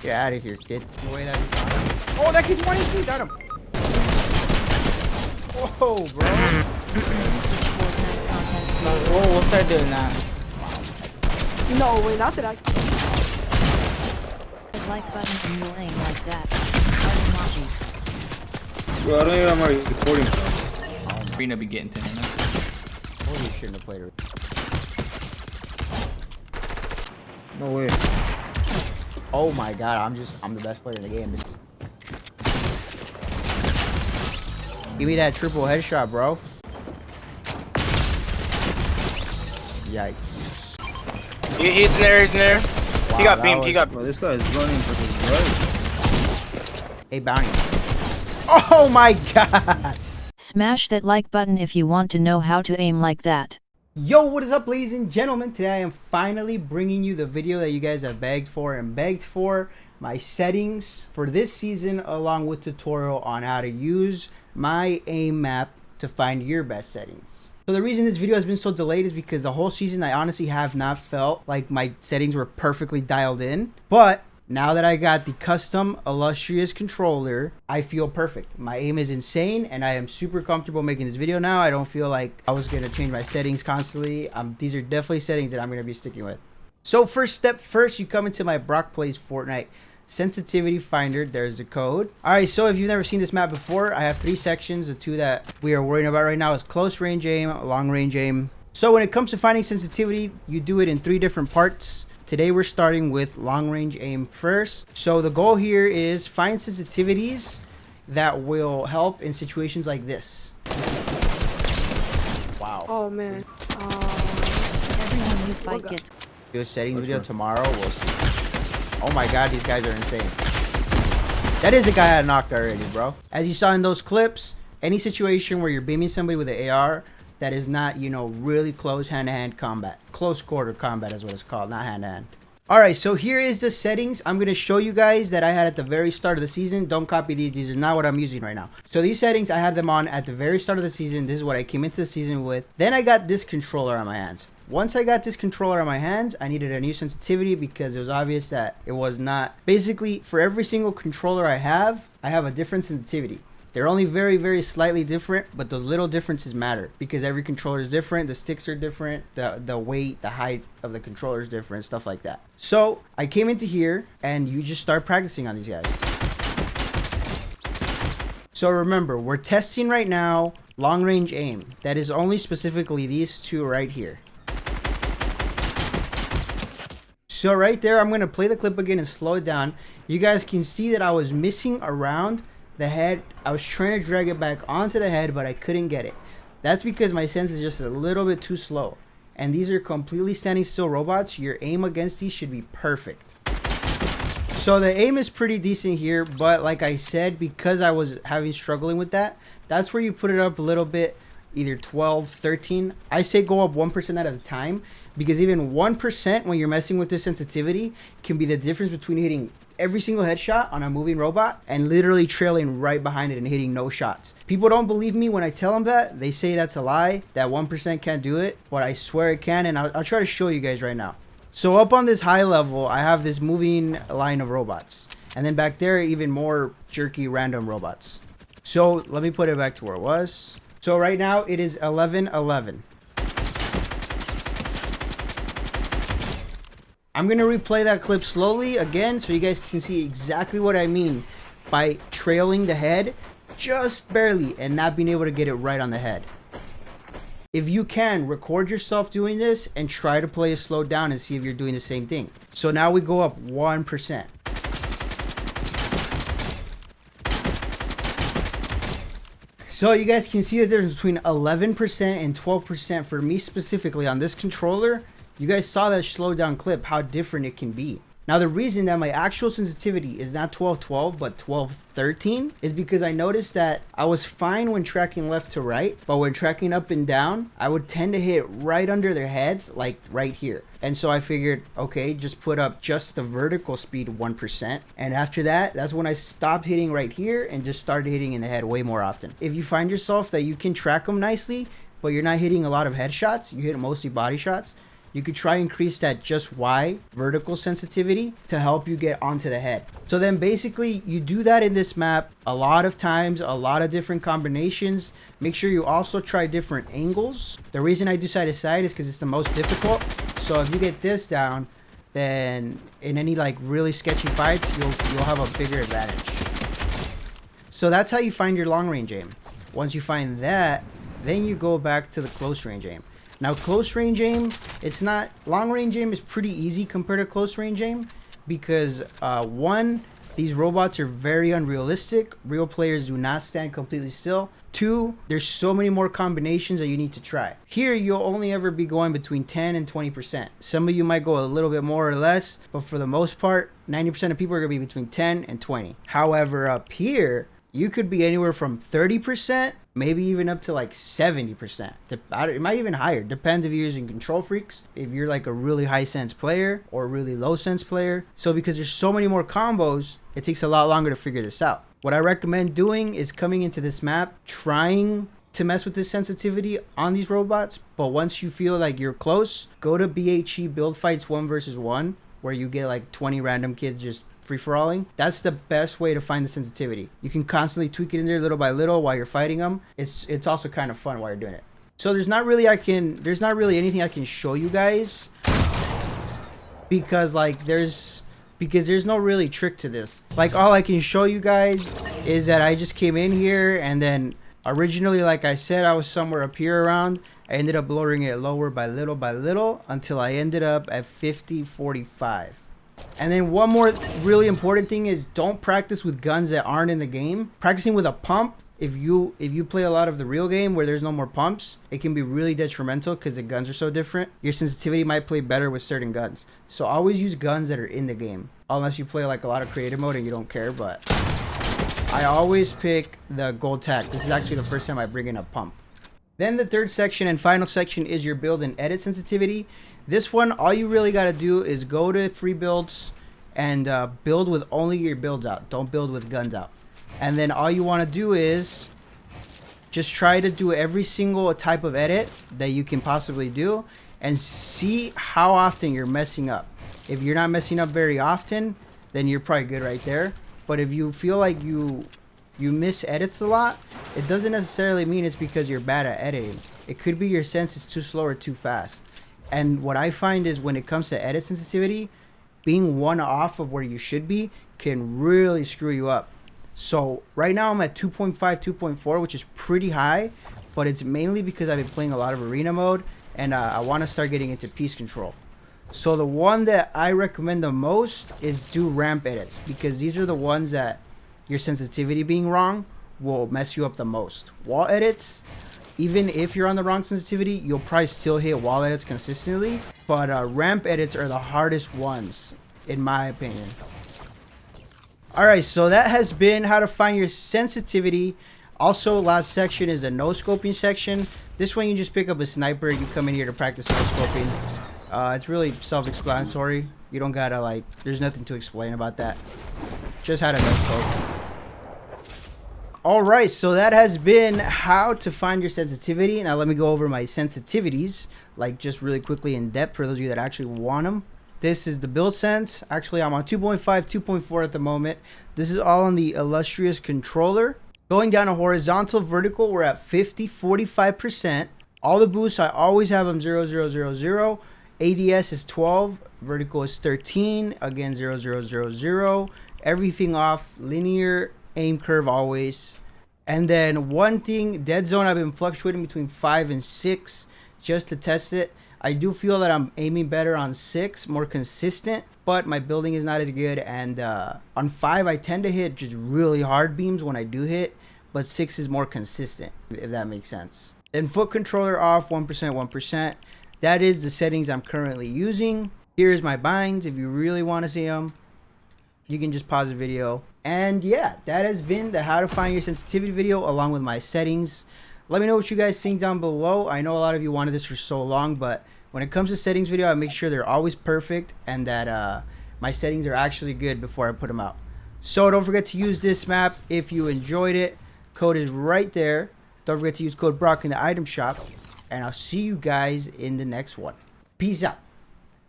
Get out of here, kid. No way that oh, that kid's 1 HP. Got him. Whoa, bro. We'll start doing that. No way, not today. Like button and you'll aim like that. Bro, I don't even have my recording. Arena be getting to him. Oh, you shouldn't have played her. No way. Oh my god, I'm the best player in the game. Give me that triple headshot, bro. Yikes. He's in there, he's in there. Wow, He got beamed, he got Bro, this guy is running for his life. Hey, bounty. Oh my god. Smash that like button if you want to know how to aim like that. Yo, what is up, ladies and gentlemen? Today I am finally bringing you the video that you guys have begged for, my settings for this season, along with tutorial on how to use my aim map to find your best settings. So the reason this video has been so delayed is because the whole season I honestly have not felt like my settings were perfectly dialed in, but now that I got the custom illustrious controller, I feel perfect. My aim is insane and I am super comfortable making this video now. I don't feel like I was going to change my settings constantly. These are definitely settings that I'm going to be sticking with. So first, you come into my BrockPlaysFortnite sensitivity finder. There's the code. All right, so if you've never seen this map before, I have 3 sections. The 2 that we are worrying about right now is close range aim, long range aim. So when it comes to finding sensitivity, you do it in 3 different parts. Today we're starting with long range aim first. So the goal here is find sensitivities that will help in situations like this. Wow. Oh man. Everyone you fight gets. Do a settings video tomorrow. We'll see. Oh my god, these guys are insane. That is a guy I knocked already, bro. As you saw in those clips, any situation where you're beaming somebody with an AR that is not, you know, really close hand-to-hand combat. Close quarter combat is what it's called, not hand-to-hand. Alright, so here is the settings I'm going to show you guys that I had at the very start of the season. Don't copy these. These are not what I'm using right now. So these settings, I had them on at the very start of the season. This is what I came into the season with. Then I got this controller on my hands. Once I got this controller on my hands, I needed a new sensitivity because it was obvious that it was not... Basically, for every single controller I have a different sensitivity. They're only very, very slightly different, but those little differences matter because every controller is different. The sticks are different. The weight, the height of the controller is different, stuff like that. So I came into here and you just start practicing on these guys. So remember, we're testing right now long range aim. That is only specifically these 2 right here. So right there, I'm going to play the clip again and slow it down. You guys can see that I was missing around the head. I was trying to drag it back onto the head, but I couldn't get it. That's because my sense is just a little bit too slow. And these are completely standing still robots. Your aim against these should be perfect. So the aim is pretty decent here, but like I said, because I was struggling with that, that's where you put it up a little bit, either 12, 13. I say go up 1% at a time, because even 1% when you're messing with this sensitivity can be the difference between hitting every single headshot on a moving robot and literally trailing right behind it and hitting no shots. People don't believe me when I tell them that. They say that's a lie, that 1% can't do it, but I swear it can, and I'll try to show you guys right now. So up on this high level, I have this moving line of robots, and then back there, even more jerky random robots. So let me put it back to where it was. So right now it is 11-11. I'm going to replay that clip slowly again so you guys can see exactly what I mean by trailing the head just barely and not being able to get it right on the head. If you can, record yourself doing this and try to play it slowed down and see if you're doing the same thing. So now we go up 1%. So you guys can see the difference between 11% and 12% for me specifically on this controller. You guys saw that slowed down clip, how different it can be. Now the reason that my actual sensitivity is not 12-12 but 12-13 is because I noticed that I was fine when tracking left to right, but when tracking up and down, I would tend to hit right under their heads, like right here. And so I figured, okay, just put up just the vertical speed 1%. And after that, that's when I stopped hitting right here and just started hitting in the head way more often. If you find yourself that you can track them nicely, but you're not hitting a lot of headshots, you hit mostly body shots, you could try increase that just Y vertical sensitivity to help you get onto the head. So then basically you do that in this map a lot of times, a lot of different combinations. Make sure you also try different angles. The reason I do side to side is because it's the most difficult. So if you get this down, then in any like really sketchy fights, you'll have a bigger advantage. So that's how you find your long range aim. Once you find that, then you go back to the close range aim. Now close range aim, it's not, long range aim is pretty easy compared to close range aim because one, these robots are very unrealistic. Real players do not stand completely still. Two, there's so many more combinations that you need to try. Here, you'll only ever be going between 10 and 20%. Some of you might go a little bit more or less, but for the most part, 90% of people are gonna be between 10 and 20. However, up here, you could be anywhere from 30%, maybe even up to like 70%. It might even higher. Depends if you're using control freaks, if you're like a really high sense player or a really low sense player. So because there's so many more combos, it takes a lot longer to figure this out. What I recommend doing is coming into this map, trying to mess with this sensitivity on these robots. But once you feel like you're close, go to BHE build fights 1 versus 1, where you get like 20 random kids just free-for-alling. That's the best way to find the sensitivity. You can constantly tweak it in there little by little while you're fighting them. It's also kind of fun while you're doing it. So there's not really anything I can show you guys because there's no really trick to this. Like all I can show you guys is that I just came in here and then originally, like I said, I was somewhere up here around. I ended up lowering it lower by little until I ended up at 50-45. And then one more really important thing is don't practice with guns that aren't in the game. Practicing with a pump, if you play a lot of the real game where there's no more pumps, it can be really detrimental because the guns are so different. Your sensitivity might play better with certain guns. So always use guns that are in the game. Unless you play like a lot of creative mode and you don't care, but I always pick the gold tack. This is actually the first time I bring in a pump. Then the third section and final section is your build and edit sensitivity. This one, all you really got to do is go to free builds and build with only your builds out. Don't build with guns out. And then all you want to do is just try to do every single type of edit that you can possibly do and see how often you're messing up. If you're not messing up very often, then you're probably good right there. But if you feel like you miss edits a lot, it doesn't necessarily mean it's because you're bad at editing. It could be your sense is too slow or too fast. And what I find is when it comes to edit sensitivity, being one off of where you should be can really screw you up. So right now I'm at 2.5, 2.4, which is pretty high, but it's mainly because I've been playing a lot of arena mode and I want to start getting into piece control. So the one that I recommend the most is do ramp edits because these are the ones that your sensitivity being wrong will mess you up the most. Wall edits, even if you're on the wrong sensitivity, you'll probably still hit wall edits consistently. But ramp edits are the hardest ones, in my opinion. Alright, so that has been how to find your sensitivity. Also, last section is the no-scoping section. This one you just pick up a sniper. You come in here to practice no-scoping. It's really self-explanatory. You don't gotta like, there's nothing to explain about that. Just how to no-scope. Alright, so that has been how to find your sensitivity. Now let me go over my sensitivities, like just really quickly in depth for those of you that actually want them. This is the build sense. Actually, I'm on 2.5, 2.4 at the moment. This is all on the illustrious controller. Going down a horizontal, vertical, we're at 50, 45%. All the boosts, I always have them 0, 0, 0, 0. ADS is 12, vertical is 13, again 0, 0, 0, 0. Everything off, linear aim curve always. And then one thing, dead zone, I've been fluctuating between 5 and 6 just to test it. I do feel that I'm aiming better on 6, more consistent, but my building is not as good. And on 5, I tend to hit just really hard beams when I do hit, but 6 is more consistent, if that makes sense. Then foot controller off, 1%, 1%. That is the settings I'm currently using. Here's my binds. If you really want to see them, you can just pause the video. And yeah, that has been the how to find your sensitivity video along with my settings. Let me know what you guys think down below. I know a lot of you wanted this for so long, but when it comes to settings video, I make sure they're always perfect and that my settings are actually good before I put them out. So don't forget to use this map if you enjoyed it. Code is right there. Don't forget to use code Brock in the item shop. And I'll see you guys in the next one. Peace out.